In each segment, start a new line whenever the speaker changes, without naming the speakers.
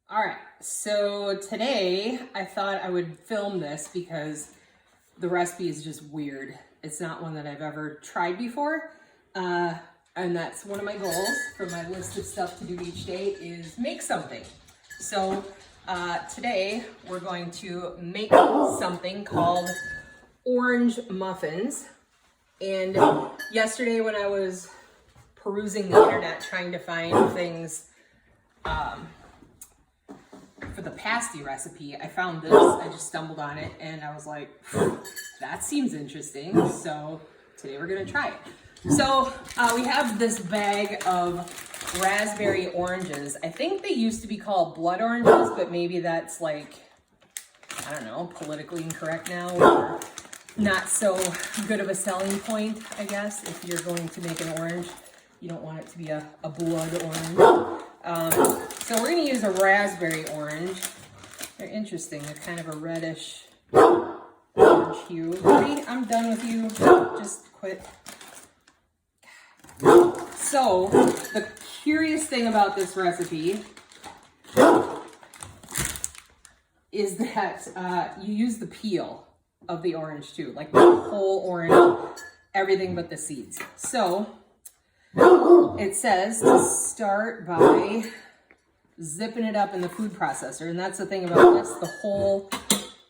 All right, so today I thought I would film this because the recipe is just weird. It's not one that I've ever tried before. And that's one of my goals for my list of stuff to do each day is make something. So today we're going to make something called orange muffins. And yesterday when I was perusing the internet trying to find things for the pasty recipe, I found this. I just stumbled on it and I was like, that seems interesting. So today we're gonna try it. So we have this bag of raspberry oranges. I think they used to be called blood oranges, but maybe that's like, I don't know, politically incorrect now, or not so good of a selling point, I guess. If you're going to make an orange, you don't want it to be a blood orange. So we're gonna use a raspberry orange. They're interesting. They're kind of a reddish orange hue. Heidi, I'm done with you. Just quit. So the curious thing about this recipe is that you use the peel of the orange too, like the whole orange, everything but the seeds. So it says to start by zipping it up in the food processor. And that's the thing about this, the whole,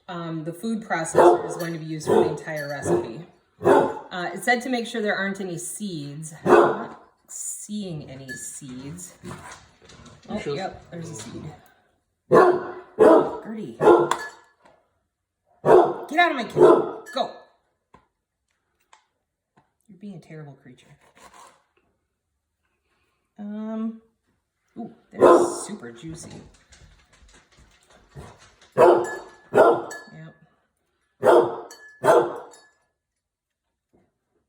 the food processor is going to be used for the entire recipe. It said to make sure there aren't any seeds. I'm not seeing any seeds. Oh, yep, there's a seed. Gertie. Get out of my kitchen. Go. You're being a terrible creature. Ooh, they're super juicy. Yep.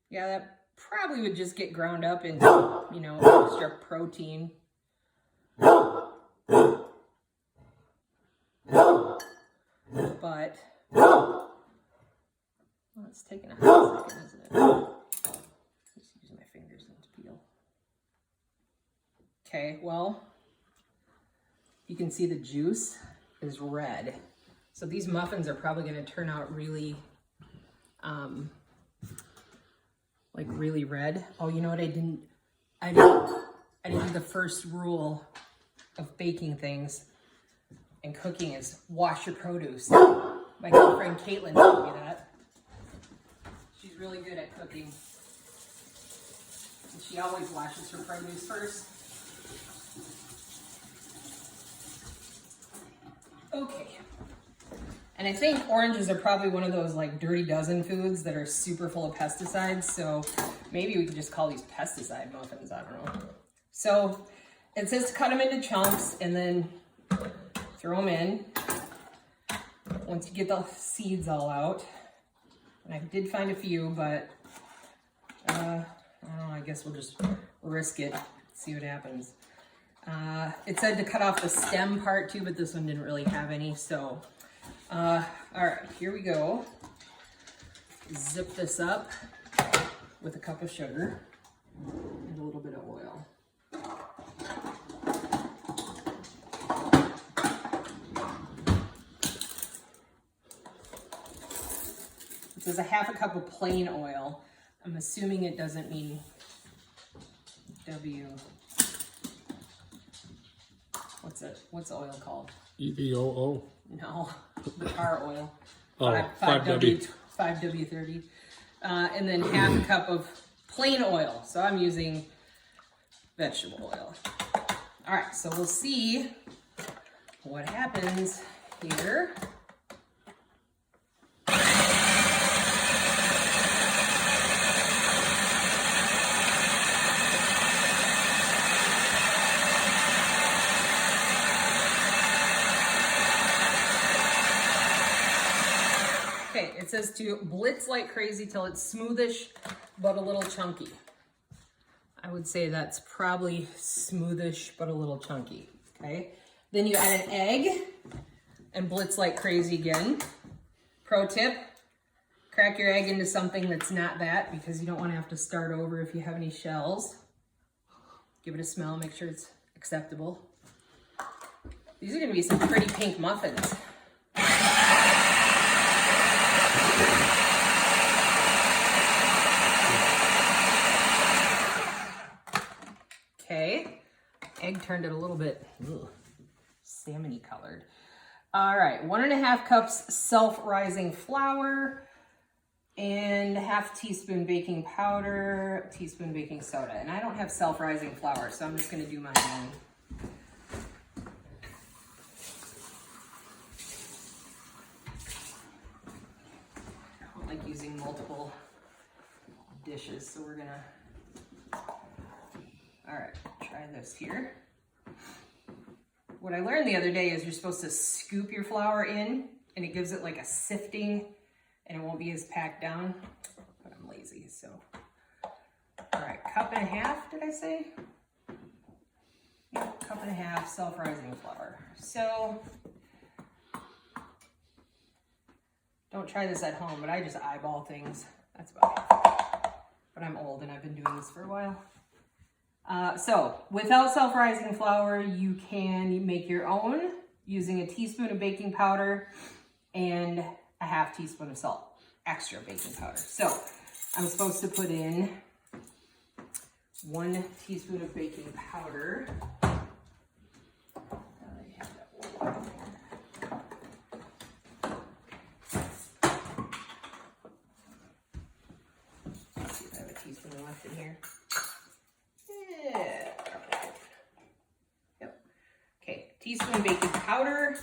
Yeah, that probably would just get ground up into, you know, extra protein. But, well, it's taking a hot second, isn't it? Just use my fingers to peel. Okay, well, you can see the juice is red. So these muffins are probably gonna turn out really, like really red. Oh, you know what I didn't do the first rule of baking things and cooking is wash your produce. My girlfriend Caitlin told me that. She's really good at cooking. And she always washes her produce first. Okay. And I think oranges are probably one of those like dirty dozen foods that are super full of pesticides. So maybe we could just call these pesticide muffins. I don't know. So it says to cut them into chunks and then throw them in. Once you get the seeds all out. And I did find a few, but I don't know, I guess we'll just risk it, see what happens. It said to cut off the stem part too, but this one didn't really have any, so. All right, here we go. Zip this up with a cup of sugar and a little bit of oil. It says a half a cup of plain oil. I'm assuming it doesn't mean what's the oil called?
EVOO?
No, the car oil.
Oh,
5W30. And then half a cup of plain oil. So I'm using vegetable oil. All right, so we'll see what happens here. Okay, it says to blitz like crazy till it's smoothish, but a little chunky. I would say that's probably smoothish, but a little chunky, okay? Then you add an egg and blitz like crazy again. Pro tip, crack your egg into something that's not that because you don't want to have to start over if you have any shells. Give it a smell, make sure it's acceptable. These are gonna be some pretty pink muffins. Okay, egg turned it a little bit salmon-y colored. All right, 1.5 cups self-rising flour and half teaspoon baking powder, teaspoon baking soda. And I don't have self-rising flour, so I'm just gonna do my own. I don't like using multiple dishes, so we're gonna, all right, try this here. What I learned the other day is you're supposed to scoop your flour in and it gives it like a sifting and it won't be as packed down, but I'm lazy, so. All right, 1.5 cups, did I say? Yep, 1.5 cups self-rising flour. So, don't try this at home, but I just eyeball things. That's about it. But I'm old and I've been doing this for a while. So, without self-rising flour, you can make your own using a teaspoon of baking powder and a half teaspoon of salt, extra baking powder. So, I'm supposed to put in 1 teaspoon of baking powder. Let's see if I have a teaspoon left in here. Yeah. Yep. Okay, teaspoon baking powder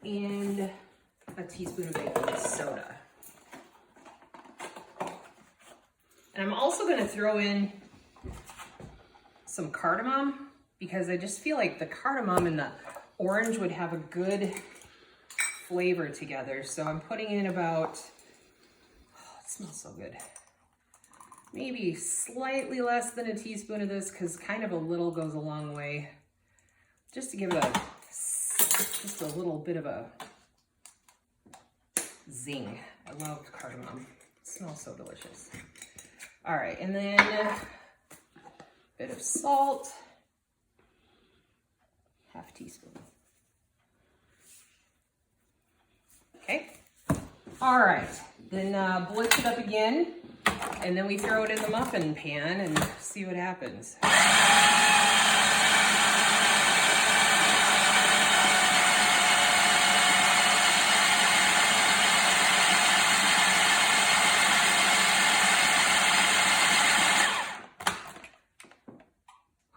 and a teaspoon of baking soda. And I'm also going to throw in some cardamom because I just feel like the cardamom and the orange would have a good flavor together. So I'm putting in about, oh, it smells so good. Maybe slightly less than a teaspoon of this because kind of a little goes a long way. Just to give it just a little bit of a zing. I love cardamom. It smells so delicious. All right, and then a bit of salt, half teaspoon. Okay. All right, then blitz it up again. And then we throw it in the muffin pan and see what happens.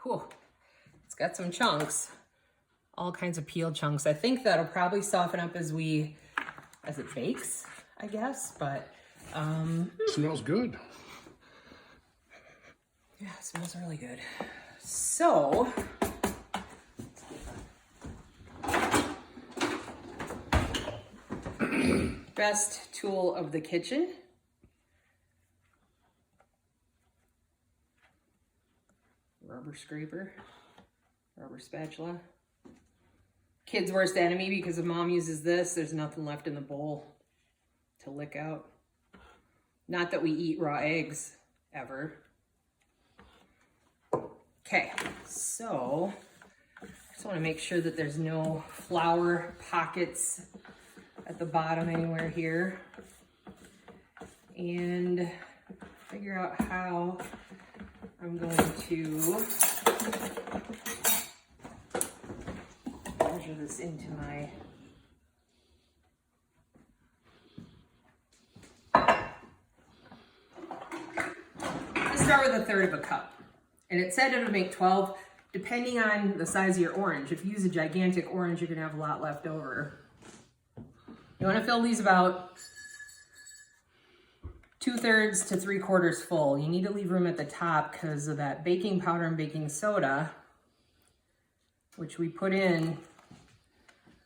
Whew. It's got some chunks, all kinds of peeled chunks. I think that'll probably soften up as it bakes, I guess, but
smells good.
Yeah, it smells really good. So, best tool of the kitchen. Rubber scraper, rubber spatula. Kid's worst enemy because if mom uses this, there's nothing left in the bowl to lick out. Not that we eat raw eggs, ever. Okay, so I just want to make sure that there's no flour pockets at the bottom anywhere here. And figure out how I'm going to measure this into my start with 1/3 cup. And it said it would make 12, depending on the size of your orange. If you use a gigantic orange, you're gonna have a lot left over. You wanna fill these about 2/3 to 3/4 full. You need to leave room at the top because of that baking powder and baking soda, which we put in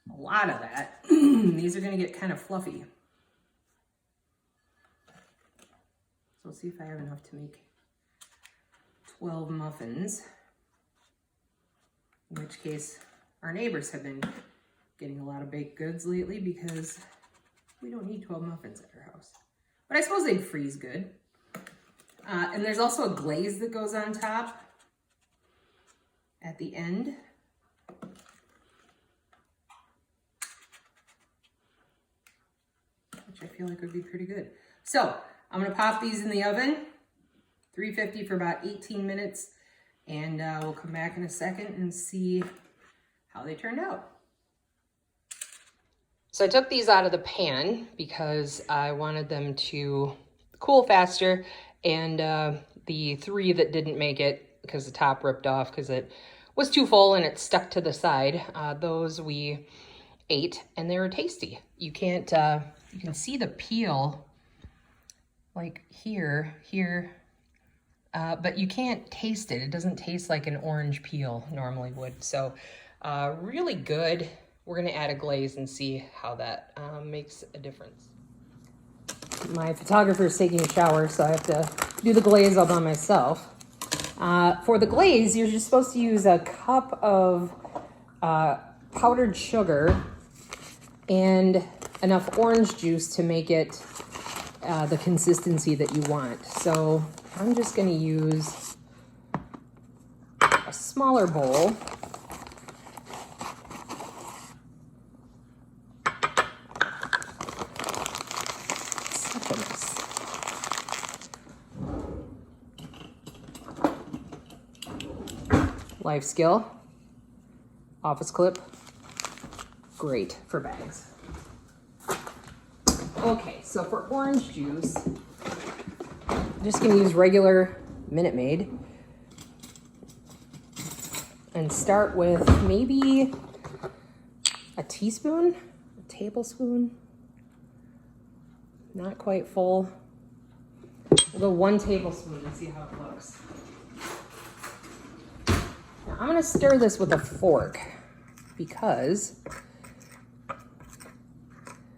a lot of that. These are gonna get kind of fluffy. So we'll see if I have enough to make 12 muffins, in which case our neighbors have been getting a lot of baked goods lately because we don't need 12 muffins at our house. But I suppose they'd freeze good. And there's also a glaze that goes on top at the end. which I feel like would be pretty good. So I'm gonna pop these in the oven, 350 for about 18 minutes, and we'll come back in a second and see how they turned out. So I took these out of the pan because I wanted them to cool faster, and the 3 that didn't make it because the top ripped off because it was too full and it stuck to the side, those we ate and they were tasty. You can see the peel like here, but you can't taste it. It doesn't taste like an orange peel normally would. So really good. We're gonna add a glaze and see how that makes a difference. My photographer is taking a shower, so I have to do the glaze all by myself. For the glaze, you're just supposed to use a cup of powdered sugar and enough orange juice to make it the consistency that you want. So I'm just gonna use a smaller bowl. Such a mess. Life skill, office clip, great for bags. Okay, so for orange juice, I'm just gonna use regular Minute Maid and start with maybe a teaspoon, a tablespoon, not quite full. We'll go 1 tablespoon and see how it looks. Now I'm gonna stir this with a fork because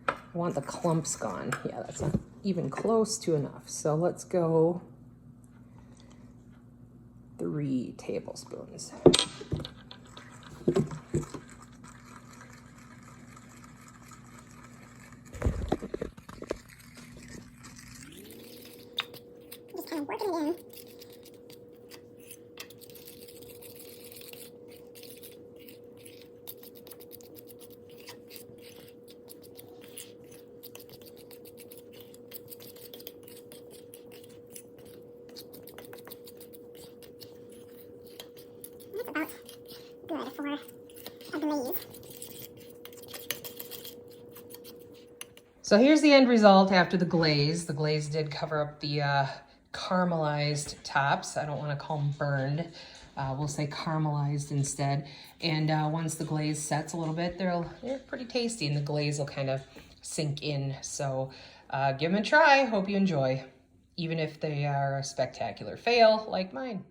I want the clumps gone. Yeah, that's not even close to enough. So let's go 3 tablespoons.
Just kind of working it in. That's about good for a glaze.
So here's the end result after the glaze. The glaze did cover up the caramelized tops. I don't want to call them burned. We'll say caramelized instead. And once the glaze sets a little bit, they're pretty tasty, and the glaze will kind of sink in. So give them a try. Hope you enjoy, even if they are a spectacular fail like mine.